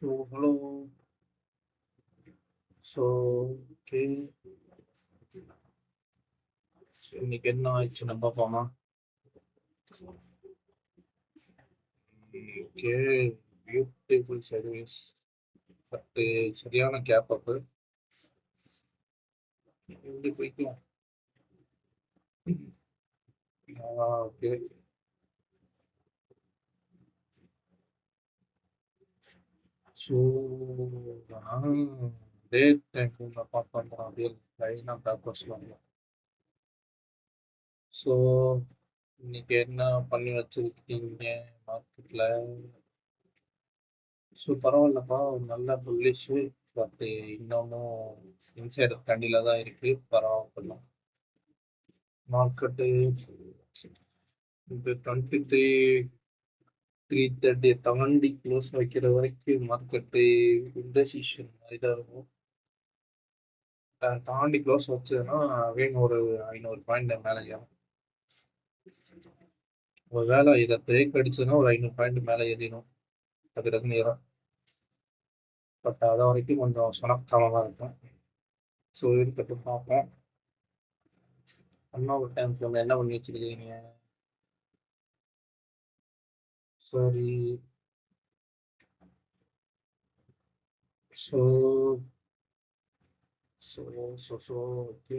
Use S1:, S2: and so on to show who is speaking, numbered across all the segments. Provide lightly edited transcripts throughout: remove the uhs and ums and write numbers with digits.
S1: So, hello. Okay. இன்னைக்கு என்ன ஆயிடுச்சுன்னு பார்ப்போமா? ஓகே. Beautiful service. பட் சரியான கேப் அப்பு. எப்படி போய்க்கலாம்? ஓகே. ஸோ, நான் டேட் டைம் பார்க்க பண்ணுறேன். அப்படியே லைனாக பேப்பர்ஸ் வாங்கலாம். ஸோ, இன்னைக்கு என்ன பண்ணி வச்சிருக்கீங்க மார்க்கெட்டில்? ஸோ பரவாயில்லப்பா, ஒரு நல்ல புல்லிஷு. பட் இன்னமும் இன்சைடர் கண்டில தான் இருக்கு. பரவாயில்ல. மார்க்கெட்டு இந்த 23 330 தாண்டி க்ளோஸ் வைக்கிற வரைக்கும் மார்க்கெட்டு இண்டசிஷன் மாதிரி தான் இருக்கும். தாண்டி க்ளோஸ் வச்சதுன்னா வேணும் ஒரு 500 பாயிண்ட் மேலே ஏறும். ஒரு வேளை இதை பிரேக் அடிச்சதுன்னா ஒரு 500 பாயிண்ட் மேலே ஏறிடும். அது டக்குனு ஏறும். பட் அது வரைக்கும் கொஞ்சம் சுணக்கமாக இருக்கும். ஸோ இருக்கட்டும், பார்ப்போம். அண்ணா ஒரு டைம் என்ன பண்ணி வச்சிருக்கீங்க? சரி. So so so okay.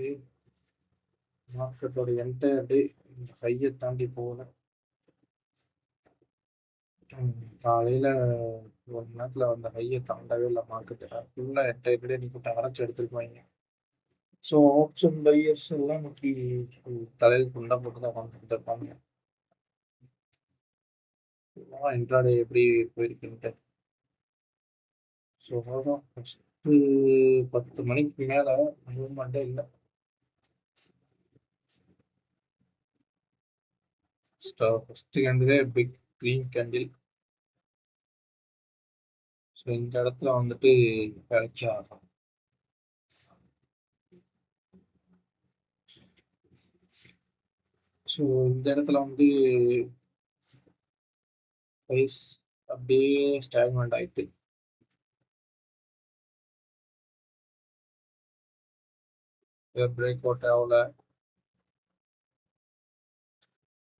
S1: மார்க்கெட்டோட என்டையர் டே இந்த ஹையை தாண்டி போகல. காலையில் ஒரு நேரத்தில் அந்த ஹையை தாண்டவே இல்லை. மார்க்கெட்டு ஃபுல்லாக என்டையர் டே நீக்கிட்ட அரைச்சி எடுத்துருப்பாங்க. ஸோ ஆப்ஷன் பையர்ஸ் எல்லாம் இன்னைக்கு தலையில் குண்டா போட்டு தான் உட்காந்துட்டு இருப்பாங்க. இன்ட்ராடே எப்படி போயிருக்குன்ட்டு. ஸோ அவ்வளோதான். ஃபஸ்ட்டு 10 மணிக்கு மேலே மூவ்மெண்ட்டே இல்லை. ஃபஸ்ட்டு கேண்டிலே பிக் க்ரீன் கேண்டில். ஸோ இந்த இடத்துல வந்துட்டு கிடைச்சே ஆகும். ஸோ இந்த இடத்துல வந்து ப்ரைஸ் அப்படியே ஸ்டாக்மெண்ட் ஆயிட்டு பிரேக் அவுட் ஆகல.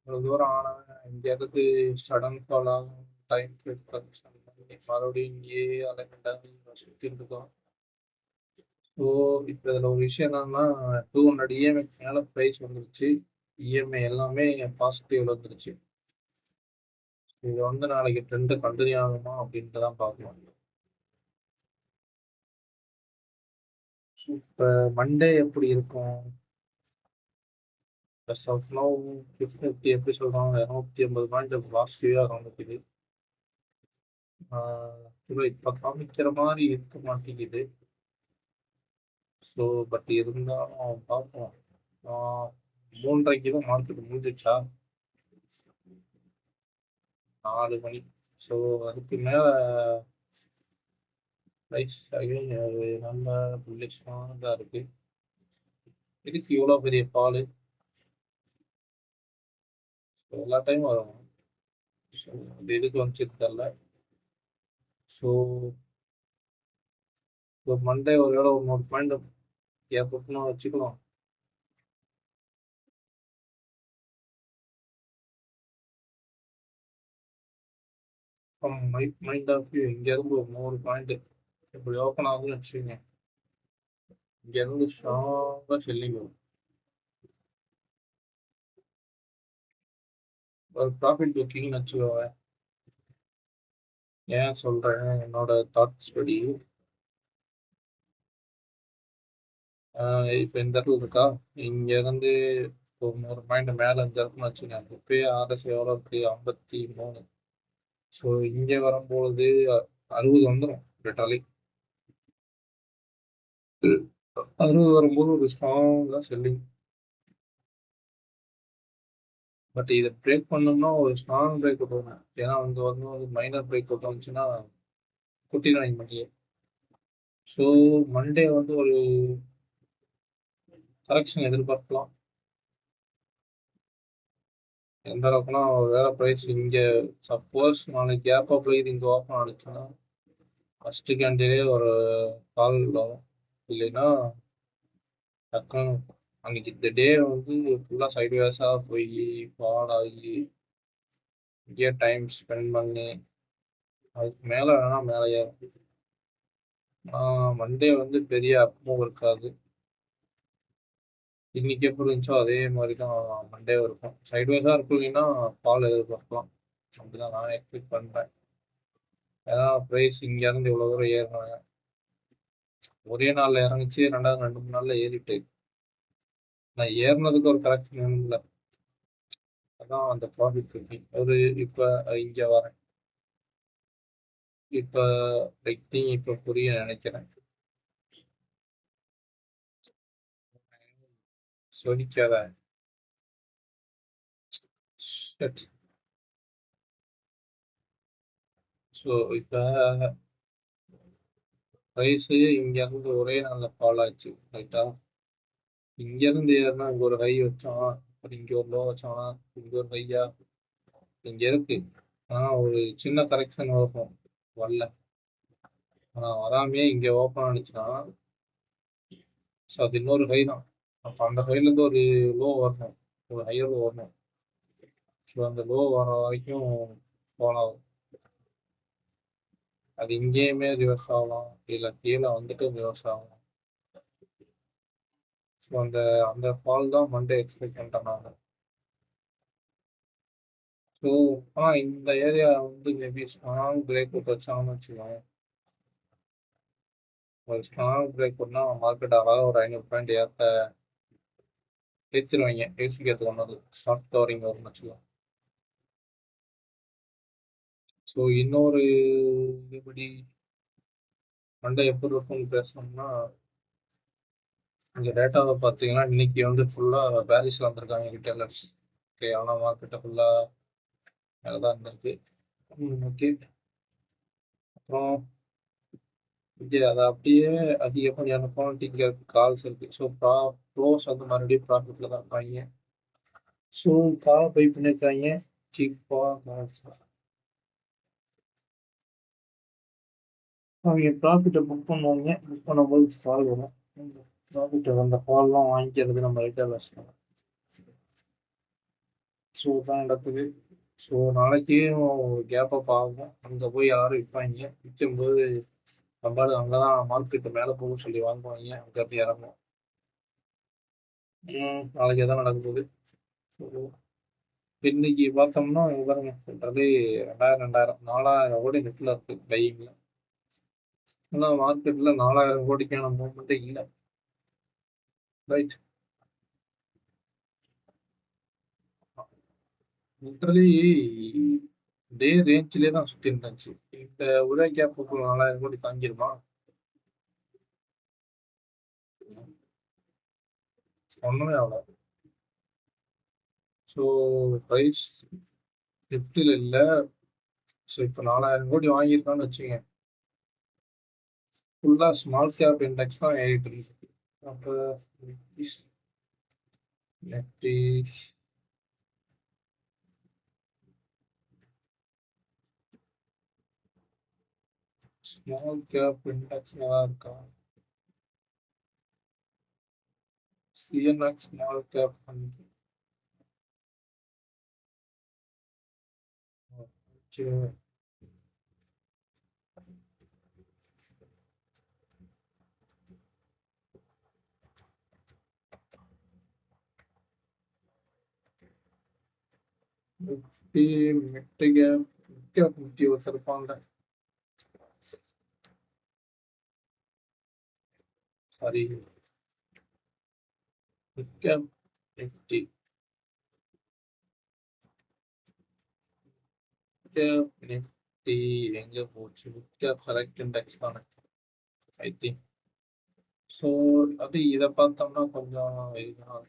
S1: இவ்வளோ தூரம் ஆனவன் இந்த இடத்துக்கு சடன் ஃபால் ஆகும். டைம் கரெக்ஷன் பண்ணி மறுபடியும் இங்கேயே அலைமெண்டாக சுற்றிட்டு இருக்கோம். ஸோ இப்போ இதில் ஒரு விஷயம் என்னன்னா 200 இஎம்ஐக்கு மேலே ப்ரைஸ் வந்துருச்சு. இஎம்ஐ எல்லாமே பாசிட்டிவ்ல வந்துருச்சு. இது வந்து நாளைக்கு ட்ரெண்டு கண்டினியூ ஆகுமா அப்படின்ட்டு தான் பார்க்கணும். இப்போ மண்டே எப்படி இருக்கும்? As of now, Nifty எப்படி சொல்றாங்க, 250 பாயிண்ட் பாசிட்டிவா காமிக்குது. இப்போ காமிக்கிற மாதிரி இருக்க மாட்டேங்குது. ஸோ பட் இருந்தாலும் பார்ப்போம். 3:30க்கு தான் மார்க்கெட் முடிஞ்சிச்சா? 4 மணி. ஸோ அதுக்கு மேலே ப்ரைஸ் நல்ல புல்லிஷானதாக இருக்கு. இதுக்கு இவ்வளோ பெரிய பால் எல்லா டைம் வரும். ஸோ அது எதுக்கு வந்துச்சு தெரியல. ஸோ மண்டே ஒரு வேளை ஒரு 100 பாயிண்ட் ஏற்பட்டுன்னு வச்சுக்கலாம். மைண்ட் ஆஃப் வியூ இங்கேருந்து ஒரு 100 பாயிண்ட் இப்படி ஓப்பன் ஆகுதுன்னு வச்சுக்கோங்க. இங்கேருந்து ஸ்ட்ராங்காக செல்லிங் வரும். ஒரு ப்ராஃபிட் புக்கிங்னு வச்சுக்கோங்க. ஏன் சொல்கிறேன், என்னோட தாட்ஸ் படி இப்போ இந்த இடத்துல இருக்கா, இங்கேருந்து ஒரு 100 பாயிண்ட் மேலே இந்த இடத்துல வச்சுக்கோங்க. இப்போயே ஆர்எஸ் எவ்வளோ இருக்குது, 53. ஸோ இங்கே வரும்பொழுது 60 வந்துடும் லிட்டரலி. 60 வரும்போது ஒரு ஸ்ட்ராங்காக செல்லிங். பட் இதை பிரேக் பண்ணோம்னா ஒரு ஸ்ட்ராங் பிரேக் அவுட் வரும். ஏன்னா வந்து ஒரு மைனர் பிரேக் அவுட் வந்துச்சுன்னா குட்டிடும் மணியே. ஸோ மண்டே வந்து ஒரு கரெக்ஷன் எதிர்பார்க்கலாம். எந்த அளவுக்குனா ஒரு வேலை ப்ரைஸ் இங்கே சப்போஸ் நாளைக்கு கேப் அப்ல இது இங்கே ஓப்பன் ஆனிச்சுன்னா ஃபர்ஸ்ட் கேண்டிலே ஒரு கால் வரும், இல்லைன்னா டக்குன்னு அன்னைக்கு இந்த டே வந்து ஃபுல்லாக சைட்வேஸாக போய் ஃபால் ஆகி இங்கேயே டைம் ஸ்பெண்ட் பண்ணி அதுக்கு மேலே வேணால் மேலே ஏறும். மண்டே வந்து பெரிய அப்பும் இருக்காது. இன்னைக்கு எப்படி இருந்துச்சோ அதே மாதிரி தான் மண்டே இருக்கும். சைட்வேஸாக இருக்கும், இல்லைன்னா ஃபால் எதிர்பார்க்கலாம். அப்படிதான் நான் எக்ஸ்பெக்ட் பண்ணுறேன். ஏன்னா ப்ரைஸ் இங்கேருந்து இவ்வளோ தூரம் ஏறினாங்க, ஒரே நாளில் இறங்குச்சு, ரெண்டாவது 2 3 நாளில் ஏறிட்டு நான் ஏறினதுக்கு ஒரு கரெக்ஷன் வேணும்ல. அதான் அந்த ப்ராஃபிட் இருக்கு ஒரு. இப்போ இங்கே வரேன். இப்போ ஐ திங்க் இப்போ புரிய நினைக்கிறேன். சொலிக்காத. ஸோ இப்போ ப்ரைஸு இங்கேருந்து ஒரே நாளில் ஃபால் ஆச்சு, ரைட்டா? இங்கேருந்து ஏறினா இங்கே ஒரு ஹை வச்சோம், அப்புறம் இங்கே ஒரு லோ வச்சோம்னா இங்கே ஒரு ஹையா இங்கே இருக்கு. ஆனால் ஒரு சின்ன கரெக்ஷன் வரும், வரல. ஆனால் வராமையே இங்கே ஓப்பன் ஆனிச்சுன்னா ஸோ அது இன்னொரு ஹை தான். அப்போ அந்த ஹைலேருந்து ஒரு லோ வரணும், ஒரு ஹையர் லோ வரணும். ஸோ அந்த லோ வர வரைக்கும் ஃபால் ஆகும். அது இங்கேயுமே ரிவர்ஸ் ஆகலாம், இல்லை கீழே வந்துட்டு ரிவர்ஸ் ஆகலாம். ஸோ அந்த அந்த ஃபால் தான் மண்டே எக்ஸ்பெக்ட் பண்ணிட்டேன் நான். ஸோ ஆனால் இந்த ஏரியா வந்து மேபி ஸ்ட்ராங் பிரேக் அவுட் வச்சாங்கன்னு வச்சுக்கோங்க. ஒரு ஸ்ட்ராங் பிரேக் அவுட்னா மார்க்கெட் அழகாக ஒரு 500 பாயிண்ட் ஏற்றிடுவாங்க. ஏசிக்கிறதுக்கு ஒன்று ஷார்ட் கவரிங் வரும்னு வச்சுக்கலாம். ஸோ இன்னொரு இதுபடி மண்டே எப்படி இருக்கும்னு பேசணும்னா, இங்கே டேட்டாவை பார்த்தீங்கன்னா இன்னைக்கு வந்து ஃபுல்லாக பேரிஸில் வந்திருக்காங்க ரிட்டெயிலர்ஸ். ஓகே, ஆனால் மார்க்கெட்டை ஃபுல்லாக மேலே தான் இருந்திருக்கு. ஓகே. அப்புறம் இங்கே அதை அப்படியே அதிகப்படியான குவான்டிட்டிக்கு கால்ஸ் இருக்குது. ஸோ ப்ரோஸ் வந்து மறுபடியும் ப்ராஃபிட்டில் தான் இருப்பாங்க. ஸோ கால் பை பண்ணியிருக்காங்க சீப்பாக கால்ஸ். அவங்க ப்ராஃபிட்டை புக் பண்ணுவாங்க, புக் பண்ணும்போது ஃபால் வரும். ப்ராஃபிட் அந்த ஃபால்லாம் வாங்கிக்கிறது நம்ம ரிட்டெயிலர்ஸ் தான். ஸோ தான் நடக்குது. ஸோ நாளைக்கும் கேப் அப் ஆகும், அங்கே போய் யாரும் விற்பாங்க. விற்கும்போது நம்மளால அங்கே தான் மார்க்கெட்டு மேலே போகும்னு சொல்லி வாங்குவாங்க, அங்கேருந்து இறங்கும். நாளைக்கு எதாவது நடக்க போகுது. இன்னைக்கு பார்த்தோம்னா இங்க பாருங்க, சொல்றது 2000 4000 கோடி நெட்டில் இருக்கு பையிங்ல. ஆனால் மார்க்கெட்டில் 4000 கோடிக்கான மூவ்மெண்ட்டே இல்லை, ரைட்? லிட்டரலி டே ரேஞ்சிலே தான் சுற்றி இருந்துச்சு. இந்த ஒரே கேப்புக்குள்ள 4000 கோடி தாங்கிருமா? ஒன்றுமே ஆகல. ஸோ ப்ரைஸ் நிஃப்டியில் இல்லை. ஸோ இப்போ 4000 கோடி வாங்கியிருக்கான்னு வச்சுங்க, ஃபுல்லாக ஸ்மால் கேப் இண்டெக்ஸ் தான் ஏறிட்டு இருக்கு. அப்போ நிஃப்டி ஸ்மால் கேப் இண்டெக்ஸ் நல்லா இருக்கா? சிஎன்எக்ஸ் ஸ்மால் கேப் பண்ணி நிஃப்டி மிட் கேப் நிஃப்டி வச்சிருப்பாங்க. Sorry, mid cap Nifty Nifty எங்கே போச்சு? மிட் கேப் செலக்ட் இண்டெக்ஸ் தானே ஐ திங்க். ஸோ அது இதை பார்த்தோம்னா கொஞ்சம் இதுதான்.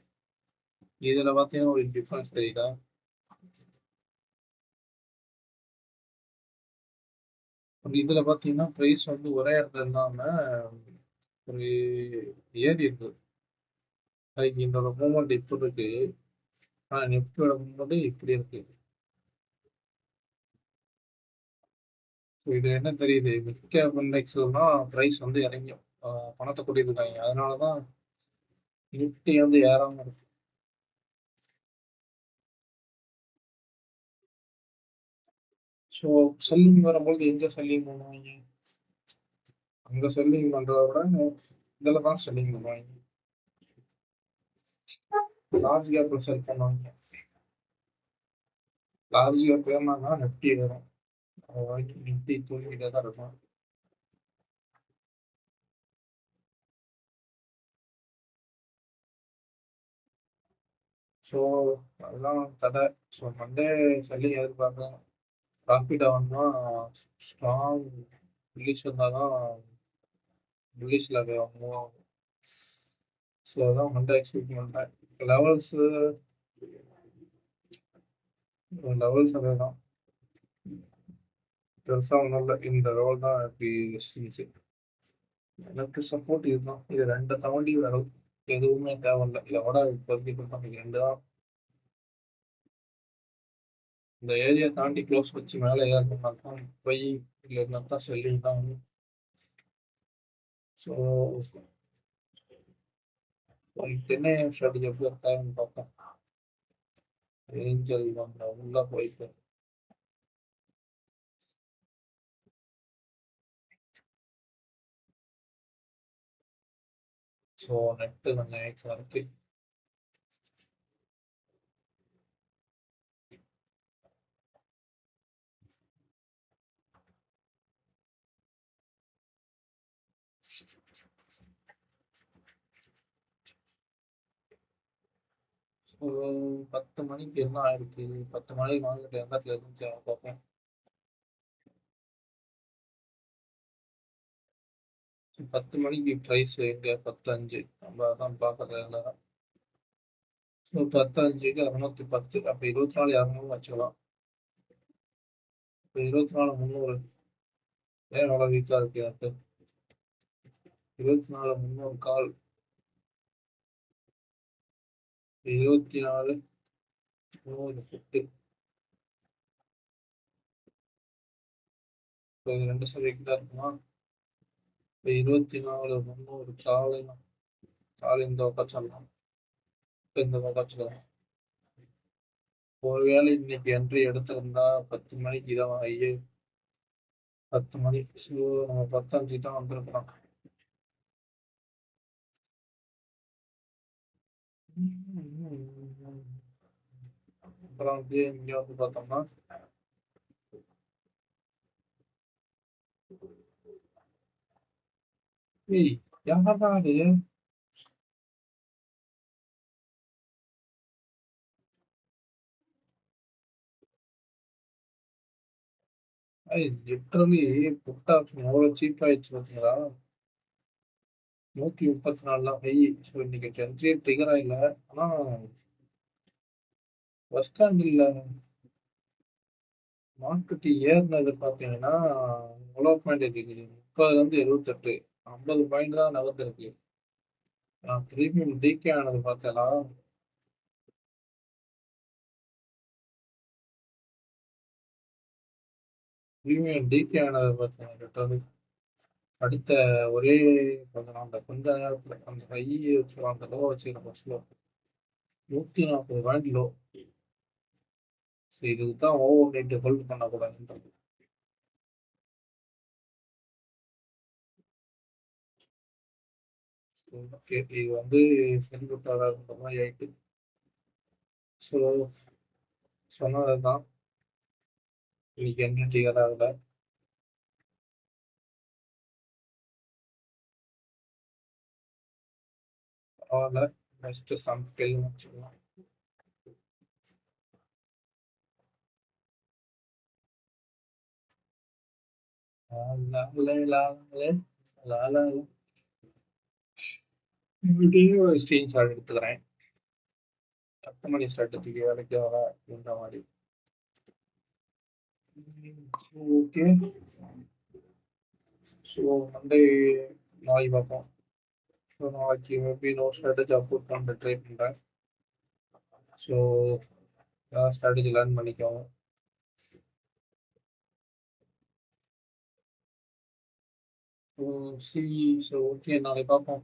S1: இதில் பார்த்தீங்கன்னா ஒரு டிஃப்ரென்ஸ் தெரியுதா? இதில் பார்த்தீங்கன்னா ப்ரைஸ் வந்து ஒரே இடத்துல இல்லாமல் ஒரு ஏறி இருக்குது. அதுக்கு இதோட மூமெண்ட் இப்படி இருக்கு, ஆனால் நிஃப்டியோட மூமெண்ட் இப்படி இருக்கு. இது என்ன தெரியுது? மிட் கேப் இண்டெக்ஸ்லாம் பிரைஸ் வந்து இறங்கும். பணத்தை கூட்டிட்டு இருக்காங்க. அதனாலதான் நிஃப்டி வந்து ஏறாம இருக்கு. ஸோ செல்லிங் வரும்போது எங்க செல்லிங் பண்ணுவாங்க? அங்க செல்லிங் பண்றத விட இதுல தான் செல்லிங் பண்ணுவாங்க. லார்ஜ் கேப்ல செல் பண்ணுவாங்க. லார்ஜ் கேப் ஏறினா நிஃப்டி வரும். அது வரைக்கும் நிஃப்டி தூங்கிட்டே தான் இருக்கும். ஸோ அதுதான் கதை. ஸோ மண்டே செல்லிங் எதிர்பார்க்கலாம். ப்ராஃபிட் ஆகணும்னா ஸ்ட்ராங் புல்லிஷ் இருந்தால் தான் புல்லிஷில் மூவ் ஆகும். ஸோ அதான் மண்டே எக்ஸ்பெக்ட் பண்ணுறேன். லெவல்ஸ் லெவல்ஸ் அதே தான். பெருசாக ஒன்றும் இல்லை. இந்த லெவல் தான் இப்படி இருந்துச்சு. எனக்கு சப்போர்ட் இதுதான். இது ரெண்டை தாண்டி வரும். எதுவுமே தேவையில்லை. இதை விட இப்போதைக்கு நமக்கு ரெண்டு தான். இந்த ஏரியா தாண்டி க்ளோஸ் வச்சு மேலே ஏறணும்னா தான் போய், இல்லைன்னா தான் செல்லிங் தான். ஸோ ஒரு 10 AM ஸ்ட்ராட்டஜி எப்படி இருக்காதுன்னு பார்ப்போம். ஏஞ்சல் வந்த உள்ள போயிட்டு ஸோ நெட்டு கொஞ்சம் ஏக்ஸாக இருக்கு. ஒரு 10 மணிக்கு என்ன ஆயிருக்கு? 10 மணிக்கு மார்க்கெட் எந்த இடத்துல இருந்துச்சு பார்ப்போம். 10 மணிக்கு ப்ரைஸ் எங்க? 10.5. நம்ம அதான் பார்க்கறது இல்லை. ஸோ 10.5க்கு 210. அப்போ 24 200 வச்சுக்கலாம். இப்போ 24 300 ஏன் அவ்வளோ வீக்காக இருக்கு எனக்கு? 24 300 கால். 24 300 புட்டு. இப்போ இது 2 சதவீதம் தான் இருக்குமா? இப்போ 24 300 காலை காலை இந்த பக்கம் சொல்லலாம். இப்போ இந்த பக்கம் சொல்லலாம். ஒருவேளை இன்னைக்கு என்ட்ரி எடுத்திருந்தா 10 மணிக்கு தான் ஐயே 10 மணி. ஸோ நம்ம 10.5 தான் வந்திருக்கிறோம். அப்புறம் வந்து இங்கே வந்து பார்த்தோம்னா ஏய் யாரா அது? லிட்டரலி புட் ஆப்ஷன் எவ்வளோ சீப் ஆயிடுச்சு பார்த்தீங்களா? 134 ஹை. ஸோ இன்னைக்கு என்ட்ரி ட்ரிகர் ஆகல. ஆனால் பஸ் ஸ்டாண்டில் மார்க்கெட் ஏறினது பார்த்தீங்கன்னா எவ்வளோ பாயிண்ட் இருக்குது? 30லேருந்து 78. 50 பாயிண்ட் தான் நகர்ந்துருக்கு. நான் ப்ரீமியம் டிகே ஆனது பார்த்தேனா? ப்ரீமியம் டிகே ஆனது பார்த்தேன் லிட்டரலி. அடுத்த ஒரே கொஞ்ச நேரத்துல அந்த ஹை அந்த லோ வச்சுக்கிற பஸ்ல 140 பாயிண்ட் லோ. இதுக்கு தான் ஓவர் நைட் ஹோல்ட் பண்ணக்கூடாதுன்றது. ஓகே இது வந்து செங்குத்தாக மாதிரி ஆயிட்டு. ஸோ சொன்னது தான். இன்னைக்கு என்ன டிகர் ஆகல. பரவாயில்ல. நெக்ஸ்ட் சம் கேள்வி வச்சுக்கலாம். ஒரு ஸ்க்ரீன்ஷாட் எடுத்துக்கிறேன். 10 மணி ஸ்ட்ராட்டஜிக்கு வேலைக்கு வர அப்படின்ற மாதிரி. ஓகே. ஸோ மண்டே நாளைக்கு பார்ப்போம். ஸோ நாளைக்கு மேபி நோ ஸ்ட்ராட்டஜி அப்லோட் பண்ண ட்ரை பண்ணுறேன். ஸோ ஸ்ட்ராட்டஜி லேர்ன் பண்ணிக்கோங்க. ஓ! சரி. சரி, ஓகே. நாளைக்கு பார்ப்போம்.